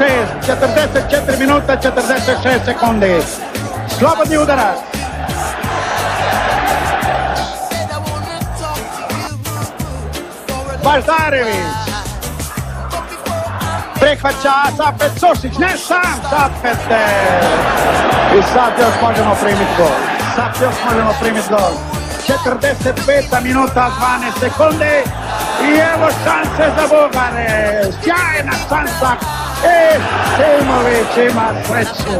44 minuta 46 sekundi. Slobodni udarac. Baždarević. Prihvaća Sapet Sušić, ne sam Sapete. I sad još možemo primiti gol. 45 minuta 12 sekundi. I evo šanse za Bugare. Sjajna šansa. Simović ima sreću.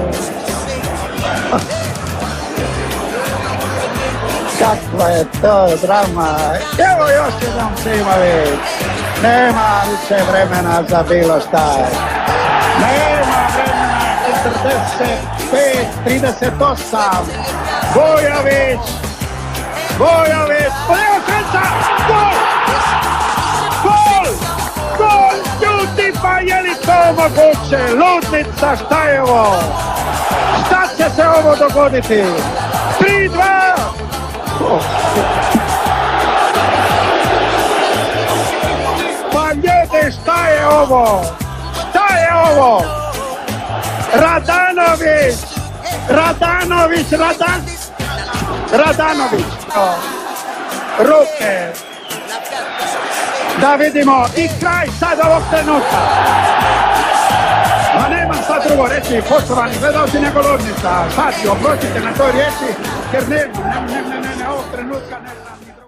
Kakva je to drama. Evo još jedan Simović. Nema više vremena za bilo šta. Nema vremena. 45-38. Bojović. Evo šansa. Gol! Ljudi, pa je li to moguće? Ludnica, šta je ovo? Šta će se ovo dogoditi? 3-2! Pa ljudi, šta je ovo? Radanović! Ruke! Da vidimo i kraj sad ovog trenutka. Ma nemam sad drugo reći, poštovani gledalci, nego Ludnica. Sad ću, oprostite na toj riječi, jer ne, ovog trenutka ne znam.